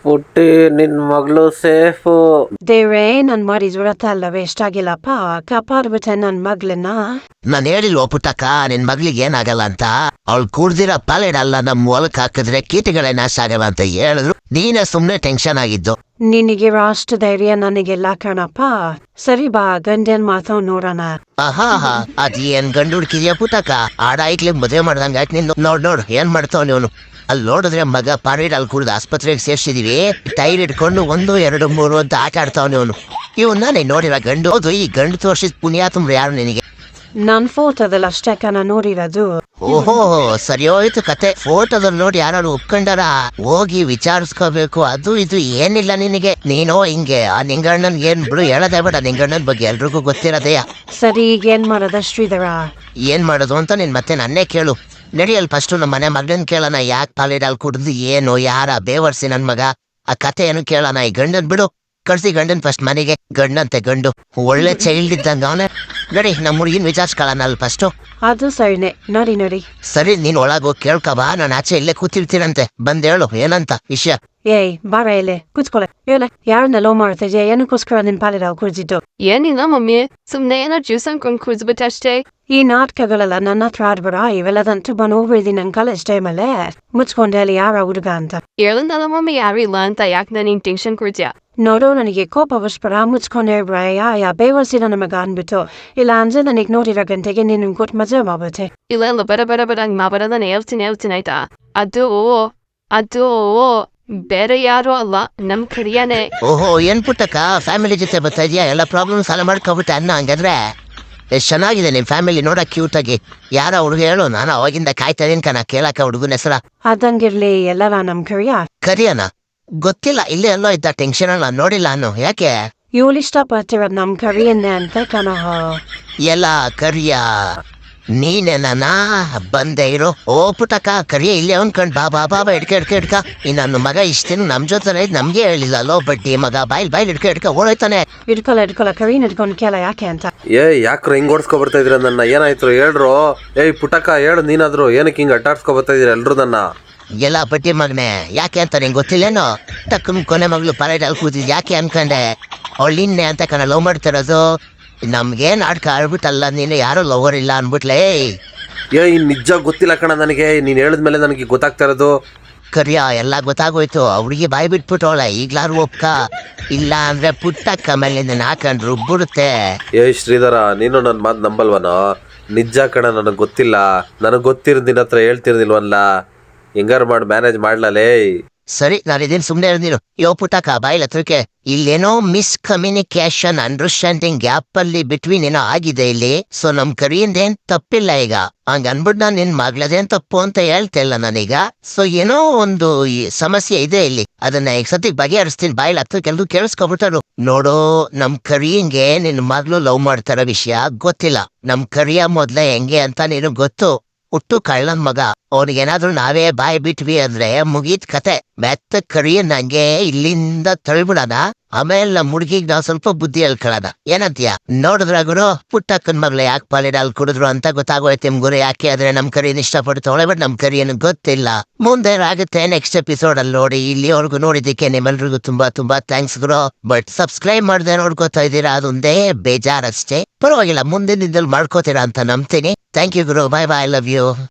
ಪುಟ್ಟಿ ನಿನ್ ಮಗಳು ಸೇಫು. ದೇವ್ರೇ, ನನ್ ಮಾಡಿದ್ ವ್ರತ ಎಲ್ಲ ವೇಸ್ಟ್ ಆಗಿಲ್ಲಪ್ಪ, ಕಾಪಾಡ್ಬಿಟ್ಟೆ ನನ್ ಮಗ್ಳನ್ನ. ನಾನ್ ಹೇಳಿಲ್ವ ಪುಟ್ಟಕ್ಕ ನಿನ್ ಮಗ್ಳಿಗೆ ಏನಾಗಲ್ಲ ಅಂತ. ಅವಳು ಕುಡ್ದಿರೋ ಪಾಲೇಡಲ್ಲ ನಮ್ ಹೊಲಕ್ ಹಾಕಿದ್ರೆ ಕೀಟಗಳೇ ನಾಶ ಆಗಲ್ಲ ಅಂತ ಹೇಳಿದ್ರು. ನೀನೇ ಸುಮ್ನೆ ಟೆನ್ಷನ್ ಆಗಿದ್ದು. ನಿನಗಿರೋ ಅಷ್ಟು ಧೈರ್ಯ ನನಗೆಲ್ಲ ಕಣಪ್ಪ. ಸರಿ ಬಾ, ಗಂಡನ್ ಮಾತಾವ್ ನೋಡೋಣ. ಆಹಾ ಅದ್ ಏನ್ ಗಂಡು ಹುಡ್ಕಿದ್ಯಾ ಪುಟ್ಟಕ್ಕ? ಆಡ ಐಕ್ಲಿಗ್ ಮದುವೆ ಮಾಡ್ದಂಗ ಆಯ್ತು ನಿಂದು. ನೋಡ್ ಏನ್ ಮಾಡ್ತಾವ್ ನೀವನು. ಅಲ್ಲಿ ನೋಡಿದ್ರೆ ಮಗ ಪಾರೇಡ್ ಅಲ್ಲಿ ಕುಡ್ದು ಆಸ್ಪತ್ರೆಗೆ ಸೇರ್ಸಿದೀವಿ. ಟೈರ್ ಇಟ್ಕೊಂಡು 1, 2, 3 ಅಂತ ಆಟ ಆಡ್ತಾವ್ ನೀವನು. ಇವನ್ನ ನೀನ್ ನೋಡಿರ ಗಂಡು. ಹೌದು, ಈ ಗಂಡು ತೋರ್ಸಿದ್ ಪುಣ್ಯಾತಮ್ರು ಯಾರು ನಿನಗೆ? ನನ್ ಫೋಟೋದಲ್ಲಿ ಅಷ್ಟೇ ಕಣ ನೋಡಿರೋದು. ಓಹೋ, ಸರಿ ಹೋಯ್ತು ಕತೆ. ಫೋಟೋದಲ್ಲಿ ನೋಡಿ ಯಾರು ಒಪ್ಕೊಂಡಾರ? ಹೋಗಿ ವಿಚಾರಿಸ್ಕೋಬೇಕು. ಅದು ಇದು ಏನಿಲ್ಲ ನಿನಗೆ. ನೀನೋ ಹಿಂಗೆ ಆ ನಿಂಗಣ್ಣನ್ ಏನ್ ಬಿಡು, ಹೇಳದೇ ಬೇಡ. ನಿಂಗಣ್ಣನ್ ಬಗ್ಗೆ ಎಲ್ರಿಗೂ ಗೊತ್ತಿರೋದೆಯಾ. ಸರಿ, ಈಗ ಏನ್ ಮಾಡೋದ ಶ್ರೀಧರ? ಏನ್ ಮಾಡೋದು ಅಂತ ನೀನ್ ಮತ್ತೆ ನನ್ನೇ ಕೇಳು. ನಡಿಯಲ್ಲಿ ಫಸ್ಟ್ ನಮ್ಮ ಮನೆ ಮಗನ್ ಕೇಳೋಣ. ಯಾಕೆ ಪಾಲಿಡಲ್ ಕುಡ್ದು ಏನು, ಯಾರ ಬೇವರ್ಸಿ ನನ್ ಮಗ, ಆ ಕತೆ ಏನು ಕೇಳೋಣ. ಈ ಗಂಡನ್ ಬಿಡು, ಕಳ್ಸಿ ಗಂಡನ್ ಫಸ್ಟ್ ಮನೆಗೆ. ಗಂಡಂತೆ ಗಂಡು, ಒಳ್ಳೆ ಚೈಲ್ಡ್ ಇದ್ದಂಗ ಅವನೇ. ನಡಿ, ನಮ್ಮ ಹುಡುಗಿನ ವಿಚಾರಿಸ್ಕೊಳ್ಳೋಣ ಅಲ್ಲಿ ಫಸ್ಟು. ಅದು ಸರಿನೇ, ನಡಿ. ಸರಿ, ನೀನ್ ಒಳಗೋಗಿ ಕೇಳ್ಕಬಾ. ನಾನು ಆಚೆ ಇಲ್ಲೇ ಕೂತಿರ್ತೀನಂತೆ. ಬಂದ್ ಹೇಳು ಏನಂತ ವಿಷಯ. ಏಯ್, ಬಾರ ಇಲ್ಲೇ ಕೂತ್ಕೊಳ್ಳೆ. ಹೇಳ, ಯಾರನ್ನ ಲವ್ ಮಾಡ್ತಿದ್ಯಾ? ಏನಕ್ಕೋಸ್ಕರ ನಿನ್ ಪಾಲಿಡಲ್ ಕುಡ್ದಿದ್ದು? ಏನಿಲ್ಲ ಮಮ್ಮಿ, ಸುಮ್ನೆ ಏನೋ ಜ್ಯೂಸ್ ಅನ್ಕೊಂಡ್ ಕುಡ್ಸ್ಬಿಟ್ಟಷ್ಟೇ. ಈ ನಾಟಕಗಳೆಲ್ಲ ನನ್ನ ಹತ್ರ ಆಡ್ಬೇಡ. ಇವೆಲ್ಲದಂತೂ ಬಂದು ನನ್ ಕಾಲೇಜ್ ಟೈಮಲ್ಲೇ ಮುಚ್ಕೊಂಡೆ ಅಲ್ಲಿ ಯಾರ ಹುಡುಗ ಅಂತ. ಹೇಳಂದಲ್ಲ ಮಮ್ಮಿ ಯಾರು ಇಲ್ಲ ಅಂತ. ಯಾಕೆ ನನಗೆ ಟೆನ್ಷನ್ ಕೊಡ್ತೀಯಾ? ನೋಡು, ನನಗೆ ಕೋಪ ಬರ್ಸ್ಬೇಡ. ಮುಚ್ಕೊಂಡೆ ಯಾ ಬೇವರ್ಸಿ ನನ್ನ ಮಗ ಅನ್ಬಿಟ್ಟು. ಇಲ್ಲ ಅಂದ್ರೆ ನನಗೆ ನೋಡಿರೋ ಗಂಟೆಗೆ ನೀನು ಕೊಟ್ಟು ಮಜಾ ಮಾಡ್ಬಿಟ್ಟೆ. ಇಲ್ಲ ಬರ ಹಂಗ್ ಮಾಬಾರದ ಹೇಳ್ತೀನಿ ಆಯ್ತಾ. ಅದು ಬೇರೆ ಯಾರು ಅಲ್ಲ, ನಮ್ ಕರಿಯಾನೆ. ಓಹೋ, ಏನ್ ಪುಟ್ಟಕ್ಕ ಫ್ಯಾಮಿಲಿ ಜೊತೆ ಬರ್ತಾ ಇದೆಯಾ? ಎಲ್ಲ ಪ್ರಾಬ್ಲಮ್ ಸಾಲ್ವ್ ಮಾಡ್ಕೊಬಿಟ್ಟೆ ಅನ್ನ. ಹಂಗಾದ್ರೆ ಎಷ್ಟ್ ಚೆನ್ನಾಗಿದೆ ನಿಮ್ ಫ್ಯಾಮಿಲಿ, ನೋಡಕ್ ಕ್ಯೂಟ್ ಆಗಿ. ಯಾರ ಹುಡುಗ ಹೇಳು, ನಾನು ಅವಾಗಿಂದ ಕಾಯ್ತಾ ಇದೀನಿ ಕಣ ಕೇಳಕ್ಕ ಹುಡುಗನ ಹೆಸರ. ಅದಂಗಿರ್ಲಿ, ಎಲ್ಲರ ನಮ್ ಕರಿಯನ ಗೊತ್ತಿಲ್ಲ. ಇಲ್ಲೇ ಎಲ್ಲೋ ಇದ್ದ ಟೆನ್ಷನ್ ಅಲ್ಲ, ನೋಡಿಲ್ಲ ನಾನು. ಯಾಕೆ? ಇವಳು ಇಷ್ಟಪಟ್ಟಿರೋದು ನಮ್ ಕರಿಯನ್ನೇ ಅಂತ ಕಣಹ. ಎಲ್ಲ ಕರಿಯ ನೀನೇನ ಬಂದೆ ಇರೋ. ಓ ಪುಟ್ಟಕ್ಕ, ಕರಿಯ ಇಲ್ಲೇ ಅನ್ಕೊಂಡ್ ಬಾ ಹಿಡ್ಕ. ಈ ನನ್ನ ಮಗ ಇಷ್ಟೇನು ನಮ್ ಜೊತೆ ನಮ್ಗೆ ಹೇಳಿಲ್ಲ. ಲೋ ಬಡ್ಡಿ ಮಗ, ಬಾಯ್ಲ್ ಹಿಡ್ಕ ಓಡೋಯ್ತಾನೆ. ಇಡ್ಕೊಳ ಕರಿನ ಇಟ್ಕೊಂಡು ಕೇಳ ಯಾಕೆ ಅಂತ. ಯಾಕ್ರ ಹಿಂಗ್ ಓಡಿಸ್ಕೊ ಬರ್ತಾ ಇದೀರ ನನ್ನ? ಏನಾಯ್ತು ಹೇಳ್ರು? ಪುಟ್ಟಕ್ಕ ಹೇಳು, ನೀನಾದ್ರು ಏನಕ್ಕೆ ಹಿಂಗ್ ಅಟ್ಟಾಡ್ಸ್ಕೊ ಬರ್ತಾ ಇದೀರ ಎಲ್ರು ನನ್ನ? ಎಲ್ಲ ಬಡ್ಡಿ ಮಗನೆ, ಯಾಕೆ ಅಂತ ನಿಂಗೆ ಗೊತ್ತಿಲ್ಲೇನೋ? ಟಕ್ಕನ್ ಕೊನೆ ಮಗಳು ಪಾಲೇಡಲ್ ಕೂತಿದ್ ಯಾಕೆ ಅನ್ಕೊಂಡೆ? ಅವಳಿನ್ನೆ ಅಂತ ಕಣ ಲವ್ ಮಾಡ್ತಿರೋದು. ನಮ್ಗೇನ್ ಆಡ್ಕ ಆಡ್ಬಿಟ್ಟಲ್ಲ, ನೀನು ಯಾರೋ ಲವರ್ ಇಲ್ಲ ಅನ್ಬಿಟ್ಲೇ. ನಿಜ ಗೊತ್ತಿಲ್ಲ ಕಣ ನನಗೆ. ನೀನ್ ಹೇಳಿದ್ಮೇಲೆ ನನಗೆ ಗೊತ್ತಾಗ್ತಾ ಇರೋದು. ಕರಿಯ ಎಲ್ಲ ಗೊತ್ತಾಗೋಯ್ತು. ಅವ್ರಿಗೆ ಬಾಯಿ ಬಿಟ್ಬಿಟ್ಟವಳ. ಈಗ್ಲಾರು ಒಪ್ಕ, ಇಲ್ಲ ಅಂದ್ರೆ ಪುಟ್ಟಕ್ಕ ಮೇಲೆ ನಿನ್ನ ಹಾಕೊಂಡ್ರು ಬಿಡುತ್ತೆ. ಶ್ರೀಧರ, ನೀನು ನನ್ನ ಮಾತು ನಂಬಲ್ವನೋ? ನಿಜ ಕಣ, ನನಗೆ ಗೊತ್ತಿಲ್ಲ. ನನಗೆ ಗೊತ್ತಿರೋ ನಿನ್ನ ಹತ್ರ ಹೇಳ್ತಿರ್ದಿಲ್ವಲ್ಲ. ಹೆಂಗಾರು ಮಾಡಿ ಮ್ಯಾನೇಜ್ ಮಾಡ್ಲೇ. ಸರಿ, ನಾನಿದೇನು ಸುಮ್ಮನೆ ಇರ್ದಿರು. ಪುಟ್ಟಕ್ಕ ಬಾಯಿಲ್ ಹತ್ರಕ್ಕೆ. ಇಲ್ಲೇನೋ ಮಿಸ್ಕಮ್ಯುನಿಕೇಶನ್, ಅಂಡರ್ಸ್ಟ್ಯಾಂಡಿಂಗ್ ಗ್ಯಾಪ್ ಅಲ್ಲಿ ಬಿಟ್ವೀನ್ ಏನೋ ಆಗಿದೆ ಇಲ್ಲಿ. ಸೊ ನಮ್ ಕರಿಯಿಂದೇನ್ ತಪ್ಪಿಲ್ಲ ಈಗ. ಹಂಗ ಅನ್ಬಿಟ್ಟು ನಾನು ನಿನ್ ಮಗಳದೇನ್ ತಪ್ಪು ಅಂತ ಹೇಳ್ತಿಲ್ಲ ನಾನೀಗ. ಸೊ ಏನೋ ಒಂದು ಸಮಸ್ಯೆ ಇದೆ ಇಲ್ಲಿ. ಅದನ್ನ ಈಗ ಸತಿ ಬಗೆಹರಿಸ್ತೀನಿ. ಬಾಯಿಲ್ ಹತ್ರಕ್ಕೆ ಎಲ್ರು ಕೇಳಿಸ್ಕೊಬಿಟ್ಟರು. ನೋಡು, ನಮ್ ಕರಿಯಂಗೆ ನಿನ್ ಮಗಳು ಲವ್ ಮಾಡ್ತಾರ ವಿಷಯ ಗೊತ್ತಿಲ್ಲ. ನಮ್ ಕರಿಯ ಮೊದ್ಲ ಹೆಂಗೆ ಅಂತ ನೀನು ಗೊತ್ತು. ಹುಟ್ಟು ಕಳ್ಳನ್ ಮಗ. ಅವನಿಗೇನಾದ್ರೂ ನಾವೇ ಬಾಯಿ ಬಿಟ್ವಿ ಅಂದ್ರೆ ಮುಗೀತ್ ಕತೆ. ಮೆತ್ತ ಕರಿಯ ನಂಗೆ ಇಲ್ಲಿಂದ ತಳ್ಬಿಡೋಣ. ಆಮೇಲೆ ನಮ್ಮ ಹುಡುಗಿಗ್ ನಾವ್ ಸ್ವಲ್ಪ ಬುದ್ಧಿ ಹೇಳ್ಕೊಳ್ಳೋಣ. ಏನಂತೀಯ? ನೋಡಿದ್ರಾಗುರು ಪುಟ್ಟಕ್ಕನ್ ಮಗ್ಳು ಯಾಕೆ ಪಾಲಿಡಲ್ ಕುಡಿದ್ರು ಅಂತ ಗೊತ್ತಾಗೋಯ್ತು ನಿಮ್ಗುರು. ಯಾಕೆ ಆದ್ರೆ ನಮ್ ಕರಿಯನ್ ಇಷ್ಟಪಡ್ತಾವಳೆ, ಬಟ್ ನಮ್ ಕರಿಯನ್ ಗೊತ್ತಿಲ್ಲ. ಮುಂದೆ ಆಗುತ್ತೆ ನೆಕ್ಸ್ಟ್ ಎಪಿಸೋಡ್ ಅಲ್ಲಿ ನೋಡಿ. ಇಲ್ಲಿವರೆಗೂ ನೋಡಿದ್ದಕ್ಕೆ ನಿಮ್ಮೆಲ್ರಿಗೂ ತುಂಬಾ ಥ್ಯಾಂಕ್ಸ್ ಗುರು. ಬಟ್ ಸಬ್ಸ್ಕ್ರೈಬ್ ಮಾಡದೆ ನೋಡ್ಕೋತಾ ಇದ್ದೀರಾ, ಅದೊಂದೇ ಬೇಜಾರಷ್ಟೇ. ಪರವಾಗಿಲ್ಲ, ಮುಂದಿನ ದಿನದಲ್ಲಿ ಮಾಡ್ಕೋತೀರಾ ಅಂತ ನಂಬ್ತೀನಿ. ಥ್ಯಾಂಕ್ ಯು ಗುರು. Bye, I love you.